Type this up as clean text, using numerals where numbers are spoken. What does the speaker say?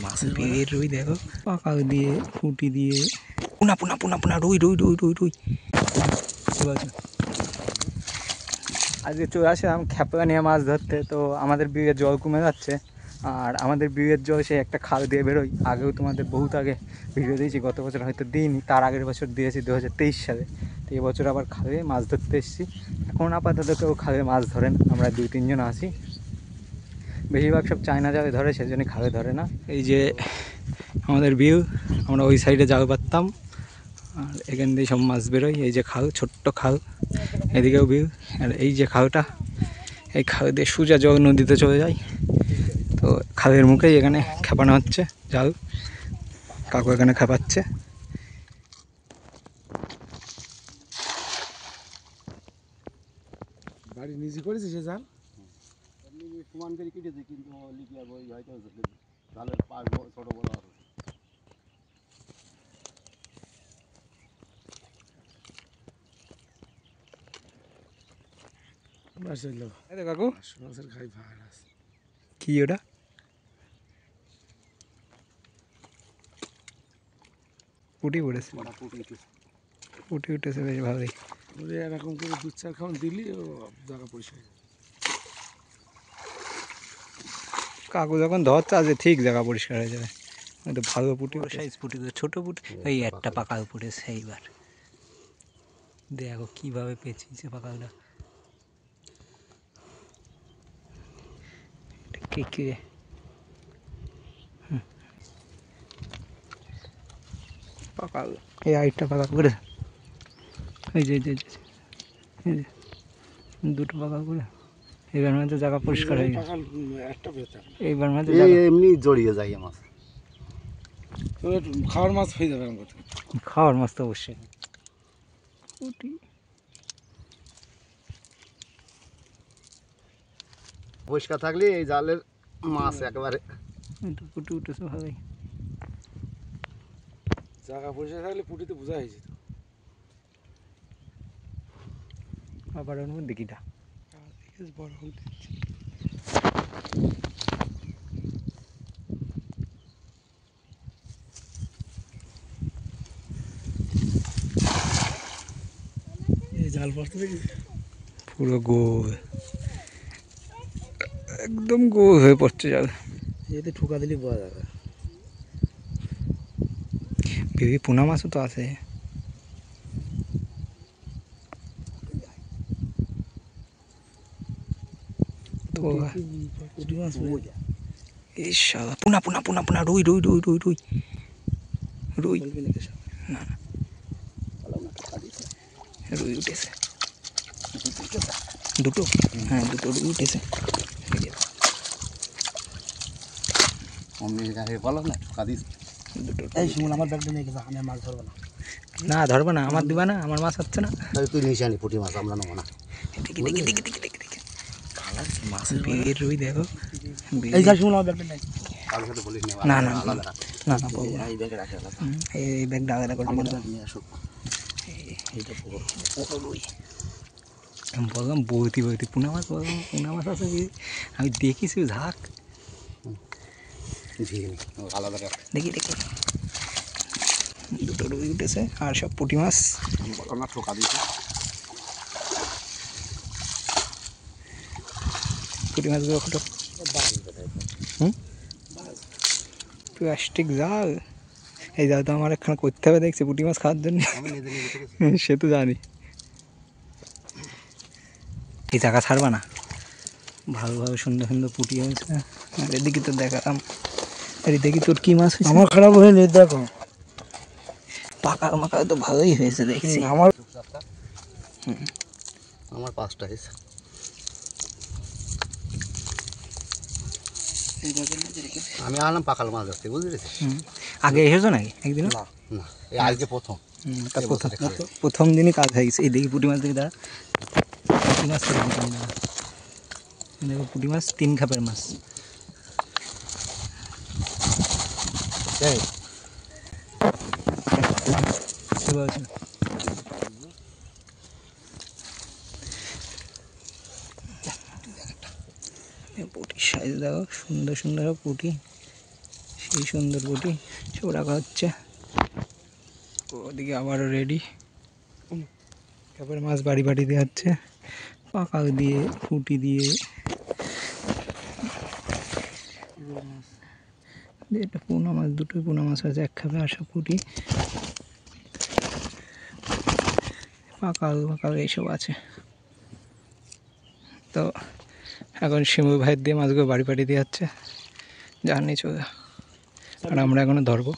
মাছের পেয়ের রুই দেখো, পাকাল দিয়ে ফুটি দিয়ে পুনা পুনা পুনা পুনা রুই রুই রুই রুই রুই। আজকে চলে আসলাম খেপলা নিয়ে মাছ ধরতে। তো আমাদের বিয়ের জল কমে যাচ্ছে, আর আমাদের বিয়ের জল সে একটা খাল দিয়ে বেরোই। আগেও তোমাদের বহুত আগে ভিডিও দিয়েছি, গত বছর হয়তো দিইনি, তার আগের বছর দিয়েছি 2023 সালে। তো এবছর আবার খালে মাছ ধরতে এসেছি। এখন আপাতত কেউ খালে মাছ ধরেন, আমরা 2-3 জন আছি। বেশিরভাগ সব চায়না জালে ধরে, সেজন্য খালে ধরে না। এই যে আমাদের বিউ, আমরা ওই সাইডে জাল পাততাম, আর এখান দিয়ে সব মাছ বেরোয়। এই যে খাল, ছোট্ট খাল, এদিকেও বিউ। আর এই যে খালটা, এই খাল দিয়ে সোজা জল নদীতে চলে যায়। তো খালের মুখেই এখানে খেপানো হচ্ছে জাল, কাকু এখানে খেপাচ্ছে। বাড়ি নিজে করেছে সে জাল, সমান করে কেটেছে, কিন্তু লিপিয়া বই হয়তো জালের পাশ ছোট বড় আছে। কাকু মাছের খাই ভাড় আছে কি ওটা? পুটি পড়েছে, পুটি উঠেছে বেশ ভালোই। ওরে এরকম করে 2-4 খাওয়ান দিলি ও জায়গা পরিষ্কার। কাকু যখন ধরছে আজ ঠিক জায়গা পরিষ্কার হয়ে যাবে। তো ভালো পুটি, সাইজ পুটি, ছোটো পুটি, এই একটা পাকাল পুটেছে এইবার। দেখো কীভাবে পেঁচিয়েছে পাকালটা। কে পাকাল, এই আরেকটা পাকাল করে, এই যে দুটো পাকাল করে। এবার মধ্যে জায়গা পরিষ্কার হয়ে গেছে, এইবার মধ্যে এমনি জড়িয়ে যায় মাছ। খাওয়ার মাছ হয়ে যাবে, খাওয়ার মাছ তো অবশ্যই। পুটি পরিষ্কার থাকলে এই জালের মাছ একেবারে। পুটি উঠেছে ভালোই, জায়গা পরিষ্কার থাকলে পুটিতে বোঝা হয়েছে। আবার ওর মধ্যে কিটা বড় হতে জাল পড়তে দেখি পুরো গোল, একদম গোল হয়ে পড়ছে জাল। এতে ঠুকা দিলে বোঝা যাবে। বেবি পোনা মাছও তো আছে। পুনা পুনা পুনা পুনা রুই রুই রুই রুই রুই রুই, না রুই উঠেছে দুটো, হ্যাঁ দুটো রুই উঠেছে। বলো না ঠুকা দিস। আমার ব্যাগটা নিয়ে গেছে, আমি মাছ ধরবো না। না ধরবে না, আমার দিবা না, আমার মাছ হচ্ছে না। তুই নিয়ে আনি পুঁটি মাছ, আমরা নেবো না। দেখি দেখি দেখি দেখি দেখি দেখি মাছের পেয়ের রুই দেখো। এই যা শুনুন, আমার ব্যাগটা নেই। কারোর সাথে বলিস না না আলাদা রাখ। না না, এই ব্যাগে রাখে আলাদা। এই ব্যাগটা আলাদা করে আমার ব্যাগ নিয়ে আসো। এইটা রুই আমি বললাম বইতি বইতি পুনা মাছ, বললাম পুনা মাছ আছে কি? আমি দেখিছি ঝাঁক, আলাদা রাখ। দেখি দেখি দুটো রুই উঠেছে, আর সব পুঁটি মাছ। বলো না ঠোকা দিয়েছে। পুঁটি মাছগুলো ফটো প্লাস্টিক জাল, এই জাল তো আমার একখানে করতে হবে দেখছি পুঁটি মাছ খাওয়ার জন্য। সে তো জানি। এই জায়গা ছাড়বা না, ভালোভাবে সুন্দর সুন্দর পুঁটি হয়েছে। আর এদিকে তো দেখালাম, আরে দেখি তোর কি মাছ হয়েছে। আমার খারাপ হয়ে নেই, দেখো পাকা মাকা তো ভালোই হয়েছে দেখছি। আমার 5টা হয়েছে। আমি আনলাম পাকাল মাছ ধরতে, বুঝতে পেরেছি। আগে এসেছো নাকি একদিন? না না, এই আজকে প্রথম। প্রথম দিনই কাজ হয়ে গেছে। এই দেখি পুঁটি মাছ দেখি, দাঁড়া পুঁটি মাছ দেখো, পুঁটি মাছ 3 খাপের মাছ। পুঁটির সাইজ দেখো, সুন্দর সুন্দর পুঁটি, সেই সুন্দর পুঁটি সব রাখা হচ্ছে। ওদিকে আবারও রেডি, তারপরে মাছ বাড়ি বাড়ি দিয়ে যাচ্ছে পাকাল দিয়ে পুঁটি দিয়ে। এটা পোনা মাছ, দুটোই পোনা মাছ আছে, এক খাপে আসা পুঁটি পাকাল পাকাল এইসব আছে। তো এখন শিমু ভাইয়ের দিয়ে মাছগুলো বাড়ি বাড়ি দিয়ে যাচ্ছে, জানি চলে, আর আমরা এখনো ধরবো।